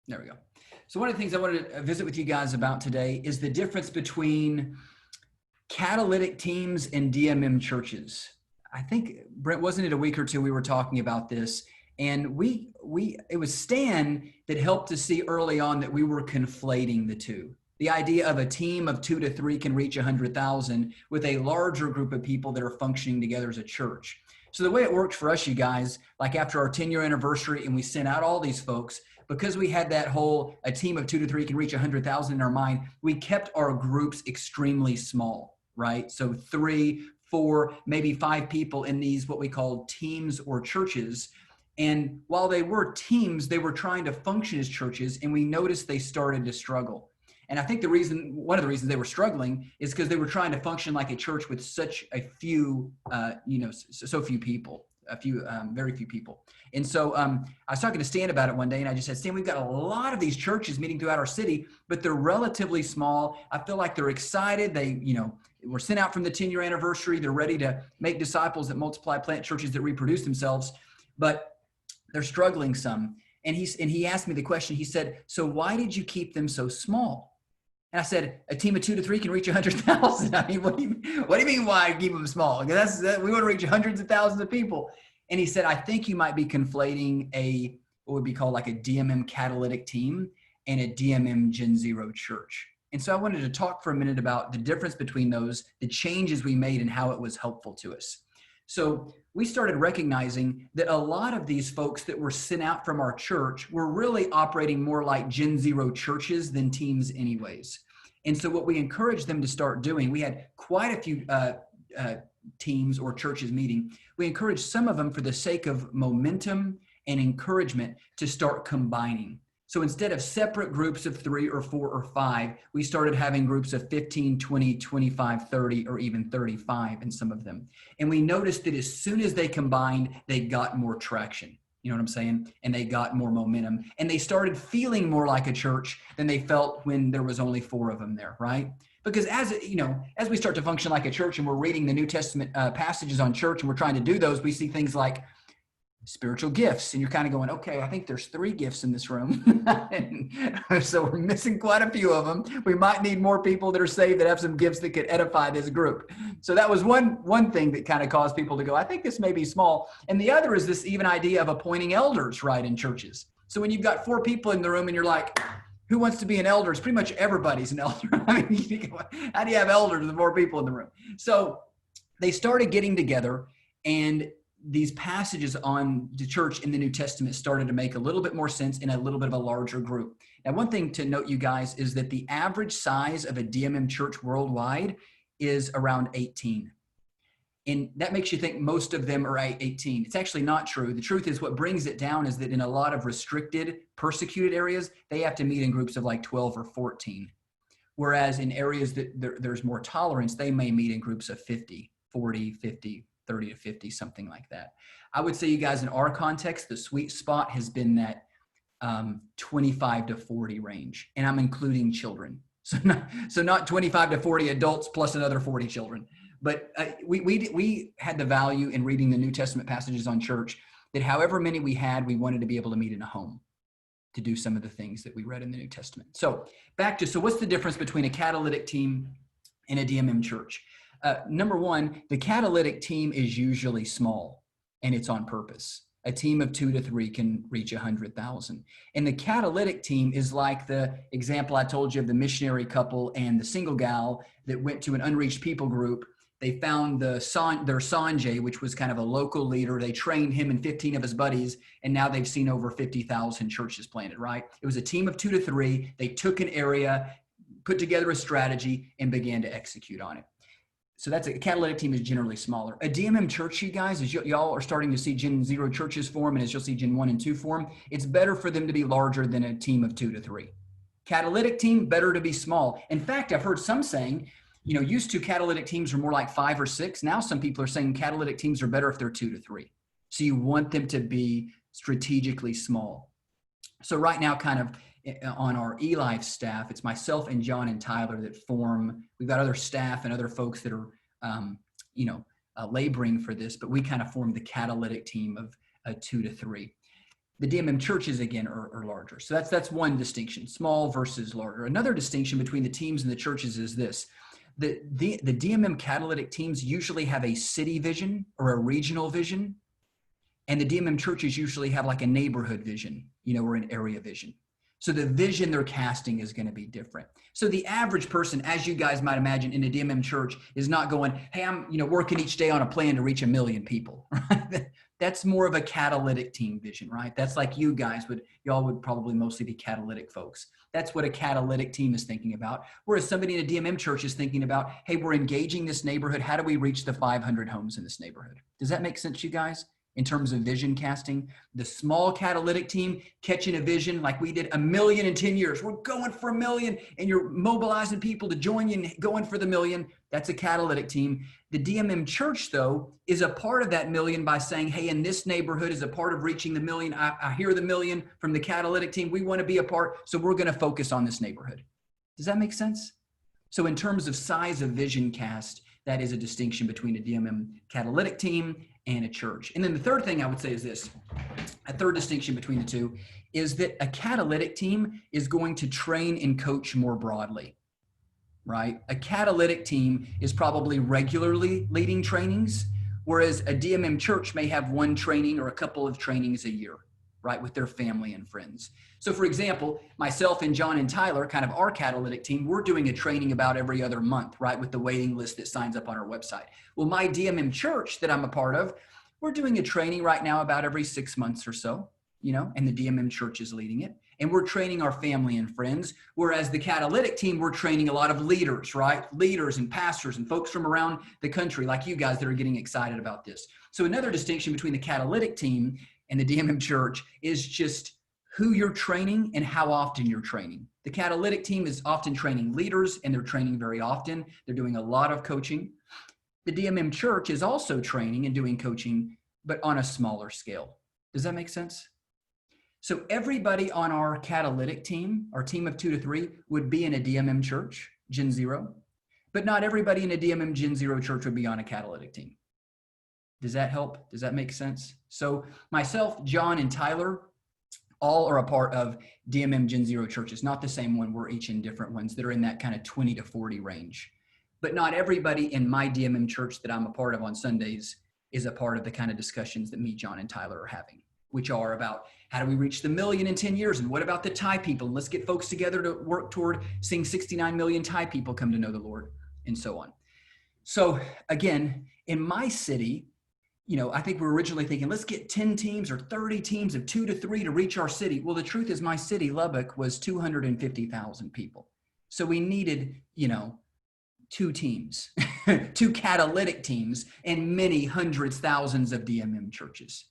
There we go. So one of the things I wanted to visit with you guys about today is the difference between catalytic teams and DMM churches. I think, Brent, wasn't it a week or two we were talking about this? And it was Stan that helped to see early on that we were conflating the two. The idea of a team of 2 to 3 can reach 100,000 with a larger group of people that are functioning together as a church. So the way it worked for us, you guys, like after our 10-year anniversary and we sent out all these folks, because we had that whole, a team of 2 to 3 can reach 100,000 in our mind, we kept our groups extremely small, right? So 3, 4, maybe 5 people in these, what we call teams or churches. And while they were teams, they were trying to function as churches, and we noticed they started to struggle. And I think one of the reasons they were struggling is because they were trying to function like a church with such a few, so few people, very few people. And so I was talking to Stan about it one day, and I just said, Stan, we've got a lot of these churches meeting throughout our city, but they're relatively small. I feel like they're excited. They, were sent out from the 10-year anniversary. They're ready to make disciples that multiply, plant churches that reproduce themselves, but they're struggling some. And he asked me the question. He said, so why did you keep them so small? And I said, a team of 2 to 3 can reach 100,000. I mean, what do you mean why keep them small? Because we want to reach hundreds of thousands of people. And he said, I think you might be conflating what would be called like a DMM catalytic team and a DMM Gen Zero church. And so I wanted to talk for a minute about the difference between those, the changes we made and how it was helpful to us. So we started recognizing that a lot of these folks that were sent out from our church were really operating more like Gen Zero churches than teams anyways. And so what we encouraged them to start doing, we had quite a few teams or churches meeting. We encouraged some of them for the sake of momentum and encouragement to start combining. So instead of separate groups of 3 or 4 or 5, we started having groups of 15, 20, 25, 30, or even 35 in some of them. And we noticed that as soon as they combined, they got more traction. You know what I'm saying? And they got more momentum. And they started feeling more like a church than they felt when there was only 4 of them there, right? Because as we start to function like a church and we're reading the New Testament passages on church and we're trying to do those, we see things like spiritual gifts, and you're kind of going, okay, I think there's 3 gifts in this room. And so we're missing quite a few of them. We might need more people that are saved that have some gifts that could edify this group. So that was one thing that kind of caused people to go, I think this may be small. And the other is this even idea of appointing elders, right, in churches. So when you've got 4 people in the room and you're like, who wants to be an elder? It's pretty much everybody's an elder. I mean, how do you have elders with 4 people in the room? So they started getting together, and these passages on the church in the New Testament started to make a little bit more sense in a little bit of a larger group. Now, one thing to note, you guys, is that the average size of a DMM church worldwide is around 18. And that makes you think most of them are 18. It's actually not true. The truth is what brings it down is that in a lot of restricted, persecuted areas, they have to meet in groups of like 12 or 14. Whereas in areas that there's more tolerance, they may meet in groups of 50, 40, 50, 30 to 50, something like that. I would say, you guys, in our context, the sweet spot has been that 25 to 40 range, and I'm including children. So not 25 to 40 adults plus another 40 children. But we had the value in reading the New Testament passages on church that however many we had, we wanted to be able to meet in a home to do some of the things that we read in the New Testament. So what's the difference between a catalytic team and a DMM church? Number one, the catalytic team is usually small, and it's on purpose. A team of 2 to 3 can reach 100,000. And the catalytic team is like the example I told you of the missionary couple and the single gal that went to an unreached people group. They found their Sanjay, which was kind of a local leader. They trained him and 15 of his buddies, and now they've seen over 50,000 churches planted, right? It was a team of 2 to 3. They took an area, put together a strategy, and began to execute on it. So that's a catalytic team is generally smaller. A DMM church, you guys, as y'all are starting to see Gen Zero churches form, and as you'll see Gen 1 and 2 form, it's better for them to be larger than a team of 2 to 3. Catalytic team, better to be small. In fact, I've heard some saying, used to catalytic teams are more like 5 or 6. Now some people are saying catalytic teams are better if they're 2 to 3. So you want them to be strategically small. So right now, kind of on our eLife staff, it's myself and John and Tyler that form. We've got other staff and other folks that are, laboring for this, but we kind of form the catalytic team of 2 to 3. The DMM churches, again, are larger. So that's one distinction, small versus larger. Another distinction between the teams and the churches is this. The DMM catalytic teams usually have a city vision or a regional vision, and the DMM churches usually have like a neighborhood vision, or an area vision. So the vision they're casting is going to be different. So the average person, as you guys might imagine, in a DMM church is not going, hey, I'm working each day on a plan to reach 1 million people. Right? That's more of a catalytic team vision, right? That's like you guys y'all would probably mostly be catalytic folks. That's what a catalytic team is thinking about. Whereas somebody in a DMM church is thinking about, hey, we're engaging this neighborhood. How do we reach the 500 homes in this neighborhood? Does that make sense, you guys? In terms of vision casting, the small catalytic team catching a vision like we did 1 million in 10 years. We're going for 1 million, and you're mobilizing people to join you and going for the 1 million. That's a catalytic team. The DMM church, though, is a part of that 1 million by saying, hey, in this neighborhood is a part of reaching the 1 million. I hear the 1 million from the catalytic team. We want to be a part, so we're going to focus on this neighborhood. Does that make sense? So in terms of size of vision cast, that is a distinction between a DMM catalytic team and a church. And then the third thing I would say is this, a third distinction between the two is that a catalytic team is going to train and coach more broadly, right? A catalytic team is probably regularly leading trainings, whereas a DMM church may have one training or a couple of trainings a year, right, with their family and friends. So for example, myself and John and Tyler, kind of our catalytic team, we're doing a training about every other month, right, with the waiting list that signs up on our website. Well, my DMM church that I'm a part of, we're doing a training right now about every 6 months or so, and the DMM church is leading it. And we're training our family and friends, whereas the catalytic team, we're training a lot of leaders, right? Leaders and pastors and folks from around the country like you guys that are getting excited about this. So another distinction between the catalytic team and the DMM church is just who you're training and how often you're training. The catalytic team is often training leaders, and they're training very often. They're doing a lot of coaching. The DMM church is also training and doing coaching, but on a smaller scale. Does that make sense? So everybody on our catalytic team, our team of 2 to 3, would be in a DMM church, Gen Zero, but not everybody in a DMM Gen Zero church would be on a catalytic team. Does that help? Does that make sense? So myself, John, and Tyler all are a part of DMM Gen Zero churches, not the same one. We're each in different ones that are in that kind of 20 to 40 range. But not everybody in my DMM church that I'm a part of on Sundays is a part of the kind of discussions that me, John, and Tyler are having, which are about how do we reach the 1 million in 10 years? And what about the Thai people? And let's get folks together to work toward seeing 69 million Thai people come to know the Lord, and so on. So again, in my city, I think we were originally thinking, let's get 10 teams or 30 teams of 2 to 3 to reach our city. Well, the truth is my city, Lubbock, was 250,000 people. So we needed, 2 teams, 2 catalytic teams, and many hundreds, thousands of DMM churches.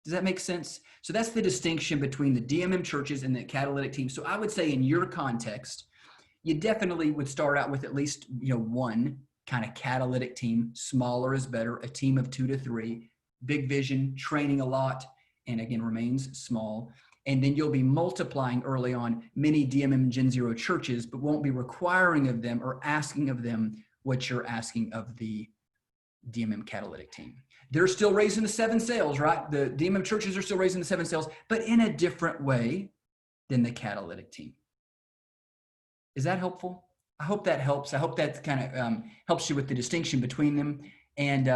Does that make sense? So that's the distinction between the DMM churches and the catalytic teams. So I would say in your context, you definitely would start out with at least, one kind of catalytic team. Smaller is better. A team of 2 to 3, big vision, training a lot, and again, remains small. And then you'll be multiplying early on many DMM Gen Zero churches, but won't be requiring of them or asking of them what you're asking of the DMM catalytic team. They're still raising the 7 sails, right? The DMM churches are still raising the 7 sails, but in a different way than the catalytic team. Is that helpful? I hope that helps. I hope that kind of helps you with the distinction between them. And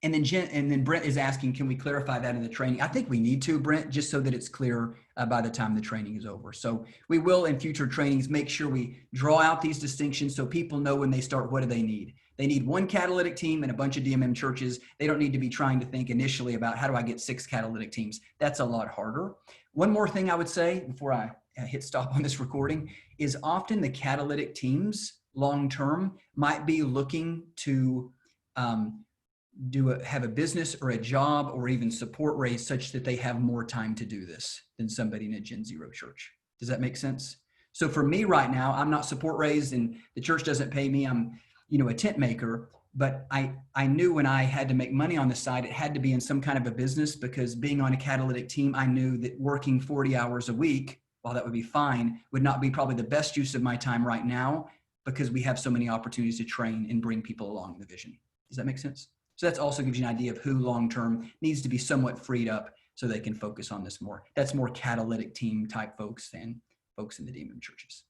then Brent is asking, can we clarify that in the training? I think we need to, Brent, just so that it's clear by the time the training is over. So we will in future trainings make sure we draw out these distinctions so people know when they start, what do they need? They need one catalytic team and a bunch of DMM churches. They don't need to be trying to think initially about how do I get 6 catalytic teams? That's a lot harder. One more thing I would say before I hit stop on this recording is often the catalytic teams long-term might be looking to have a business or a job or even support raise such that they have more time to do this than somebody in a Gen Zero church. Does that make sense? So for me right now, I'm not support raised and the church doesn't pay me. I'm, a tent maker, but I knew when I had to make money on the side, it had to be in some kind of a business, because being on a catalytic team, I knew that working 40 hours a week, while that would be fine, would not be probably the best use of my time right now, because we have so many opportunities to train and bring people along in the vision. Does that make sense? So that also gives you an idea of who long-term needs to be somewhat freed up so they can focus on this more. That's more catalytic team type folks than folks in the DMM churches.